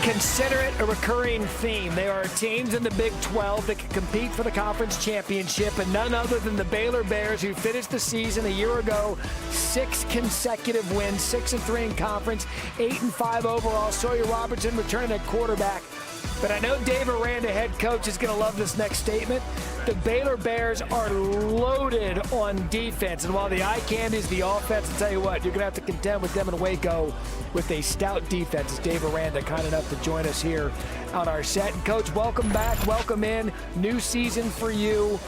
Consider it a recurring theme. There are teams in the Big 12 that can compete for the conference championship, and none other than the Baylor Bears, who finished the season a year ago, 6 consecutive wins, 6-3 in conference, 8-5 overall. Sawyer Robertson returning at quarterback. But I know Dave Aranda, head coach, is going to love this next statement. The Baylor Bears are loaded on defense. And while the eye candy is the offense, I'll tell you what, you're going to have to contend with them in Waco with a stout defense. As Dave Aranda kind enough to join us here on our set. And Coach, welcome back. Welcome in. New season for you.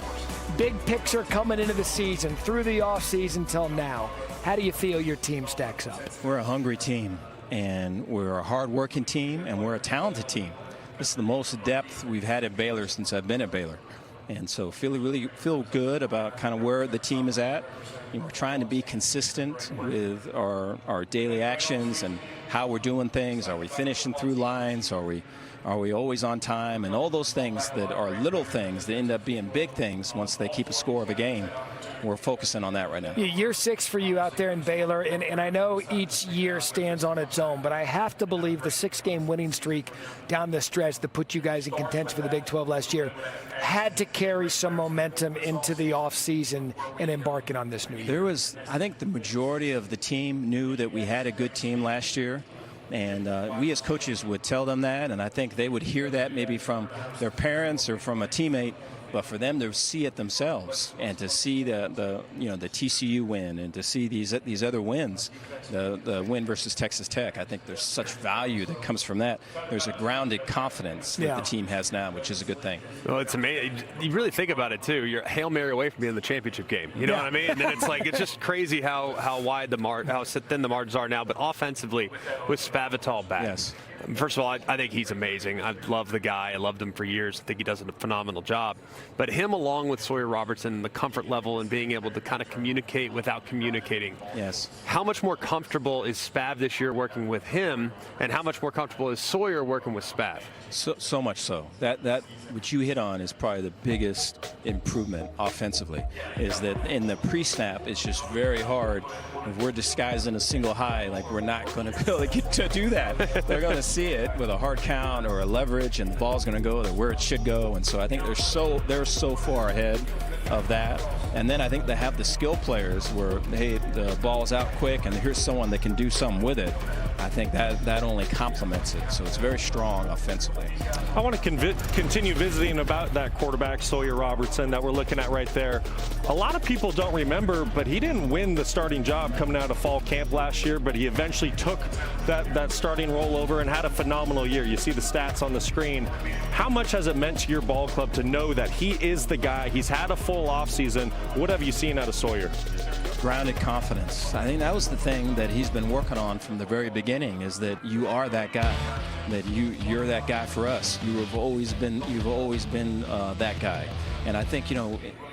Big picture coming into the season, through the offseason till now. How do you feel your team stacks up? We're a hungry team, and we're a hard-working team, and we're a talented team. This is the most depth we've had at Baylor since I've been at Baylor. And so really feel good about kind of where the team is at. You know, we're trying to be consistent with our daily actions and how we're doing things. Are we finishing through lines? Are we always on time? And all those things that are little things that end up being big things once they keep a score of a game. We're focusing on that right now. Year 6 for you out there in Baylor, and I know each year stands on its own, but I have to believe the 6-game winning streak down the stretch that put you guys in contention for the Big 12 last year had to carry some momentum into the offseason and embarking on this new year. I think the majority of the team knew that we had a good team last year. And we as coaches would tell them that, and I think they would hear that maybe from their parents or from a teammate. But for them to see it themselves and to see the TCU win and to see these other wins, the win versus Texas Tech, I think there's such value that comes from that. There's a grounded confidence that the team has now, which is a good thing. Well, it's amazing. You really think about it too. You're a Hail Mary away from being in the championship game. You know what I mean? And then it's like it's just crazy how wide how thin the margins are now. But offensively, with Spavital back. Yes. First of all, I think he's amazing. I love the guy. I loved him for years. I think he does a phenomenal job. But him along with Sawyer Robertson, the comfort level and being able to kind of communicate without communicating. Yes. How much more comfortable is Spav this year working with him, and how much more comfortable is Sawyer working with Spav? So much so. That which you hit on is probably the biggest improvement offensively, is that in the pre-snap it's just very hard. If we're disguising a single high, like we're not going to be able to get to do that. They're going to see it with a hard count or a leverage, and the ball's going to go to where it should go. And so I think they're so far ahead of that. And then I think they have the skill players where, hey, the ball's out quick, and here's someone that can do something with it. I think that only complements it. So it's very strong offensively. I want to continue visiting about that quarterback, Sawyer Robertson, that we're looking at right there. A lot of people don't remember, but he didn't win the starting job coming out of fall camp last year, but he eventually took that starting role over and had a phenomenal year. You see the stats on the screen. How much has it meant to your ball club to know that he is the guy? He's had a full offseason. What have you seen out of Sawyer? Grounded confidence. I think that was the thing that he's been working on from the very beginning, is that you are that guy, that you're that guy for us. You've always been that guy. And I think,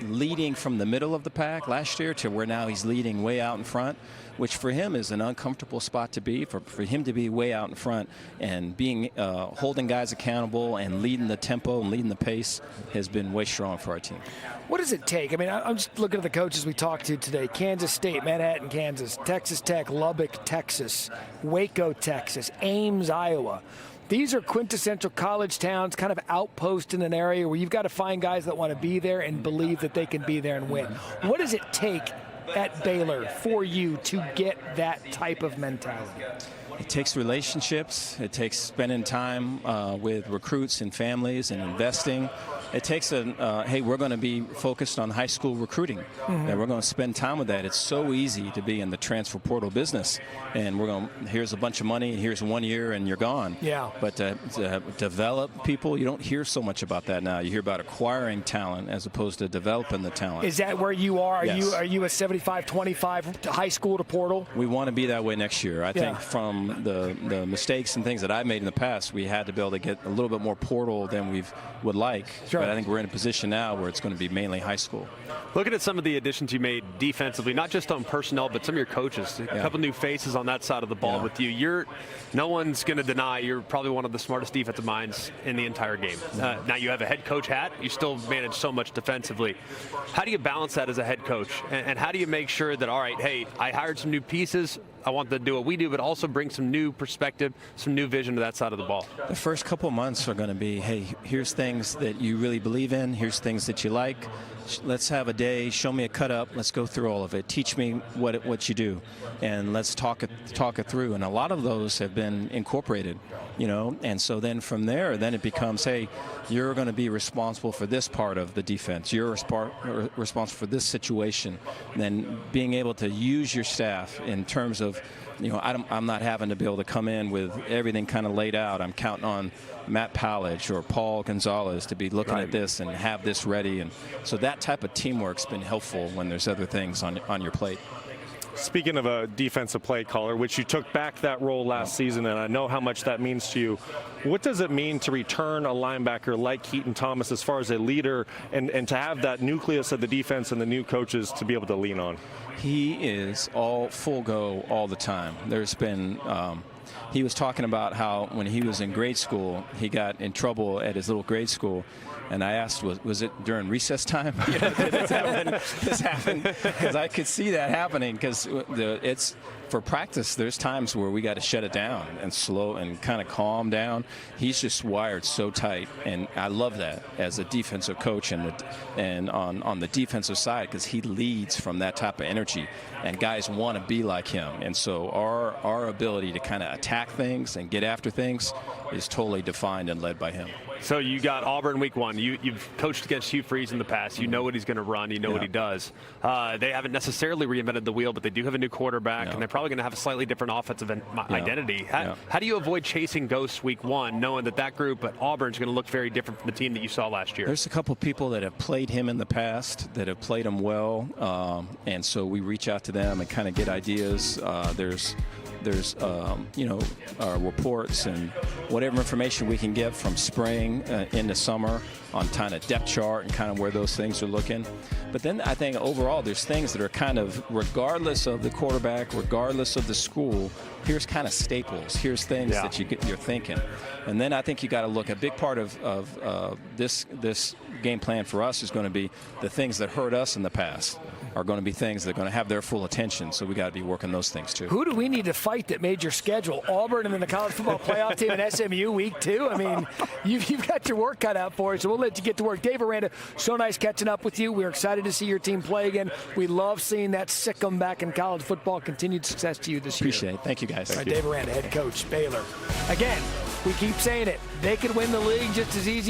leading from the middle of the pack last year to where now he's leading way out in front, which for him is an uncomfortable spot to be, for him to be way out in front and being holding guys accountable and leading the tempo and leading the pace has been way strong for our team. What does it take? I mean, I'm just looking at the coaches we talked to today. Kansas State, Manhattan, Kansas, Texas Tech, Lubbock, Texas, Waco, Texas, Ames, Iowa. These are quintessential college towns, kind of outpost in an area where you've got to find guys that want to be there and believe that they can be there and win. What does it take at Baylor for you to get that type of mentality? It takes relationships. It takes spending time with recruits and families and investing. It takes hey, we're going to be focused on high school recruiting, and we're going to spend time with that. It's so easy to be in the transfer portal business, and here's a bunch of money, and here's 1 year, and you're gone. Yeah. But to develop people, you don't hear so much about that now. You hear about acquiring talent as opposed to developing the talent. Is that where you are? Yes. Are you a 75-25 high school to portal? We want to be that way next year. I think from the mistakes and things that I've made in the past, we had to be able to get a little bit more portal than we would like. Sure. But I think we're in a position now where it's going to be mainly high school. Looking at some of the additions you made defensively, not just on personnel, but some of your coaches, a couple new faces on that side of the ball with you. No one's going to deny you're probably one of the smartest defensive minds in the entire game. Now you have a head coach hat. You still manage so much defensively. How do you balance that as a head coach? And how do you make sure that, all right, hey, I hired some new pieces, I want them to do what we do, but also bring some new perspective, some new vision to that side of the ball? The first couple of months are going to be, hey, here's things that you really believe in. Here's things that you like. Let's have a day. Show me a cut up. Let's go through all of it. Teach me what you do, and let's talk it through. And a lot of those have been incorporated, you know. And so then from there, then it becomes, hey, you're going to be responsible for this part of the defense. You're responsible for this situation. And then being able to use your staff in terms of, you know, I'm not having to be able to come in with everything kind of laid out. I'm counting on Matt Pallage or Paul Gonzalez to be looking at this and have this ready. And so that type of teamwork's been helpful when there's other things on your plate. Speaking of a defensive play caller, which you took back that role last season, and I know how much that means to you, what does it mean to return a linebacker like Keaton Thomas as far as a leader and to have that nucleus of the defense and the new coaches to be able to lean on? He is all full go all the time. There's been he was talking about how when he was in grade school, he got in trouble at his little grade school. And I asked, was it during recess time? Did this happen? Because I could see that happening, because it's for practice. There's times where we got to shut it down and slow and kind of calm down. He's just wired so tight, and I love that as a defensive coach and on the defensive side, because he leads from that type of energy, and guys want to be like him. And so our ability to kind of attack things and get after things is totally defined and led by him. So you got Auburn week 1. You've coached against Hugh Freeze in the past. You know what he's going to run. You know what he does. They haven't necessarily reinvented the wheel, but they do have a new quarterback, and they're probably going to have a slightly different offensive identity. How do you avoid chasing ghosts week 1, knowing that group at Auburn's going to look very different from the team that you saw last year? There's a couple people that have played him in the past that have played him well, and so we reach out to them and kind of get ideas. There's reports and whatever information we can get from spring into summer on kind of depth chart and kind of where those things are looking. But then I think overall there's things that are kind of, regardless of the quarterback, regardless of the school, here's kind of staples. Here's things that you're thinking. And then I think you got to look, a big part of this game plan for us is going to be the things that hurt us in the past are going to be things that are going to have their full attention. So we got to be working those things too. Who do we need to fight that made your schedule? Auburn and then the college football playoff team and SMU week 2. I mean, you've got your work cut out for you, so we'll let you get to work. Dave Aranda, so nice catching up with you. We're excited to see your team play again. We love seeing that sick'em back in college football. Continued success to you this year. Appreciate it. Thank you, guys. Dave Aranda, head coach, Baylor. Again, we keep saying it. They could win the league just as easy as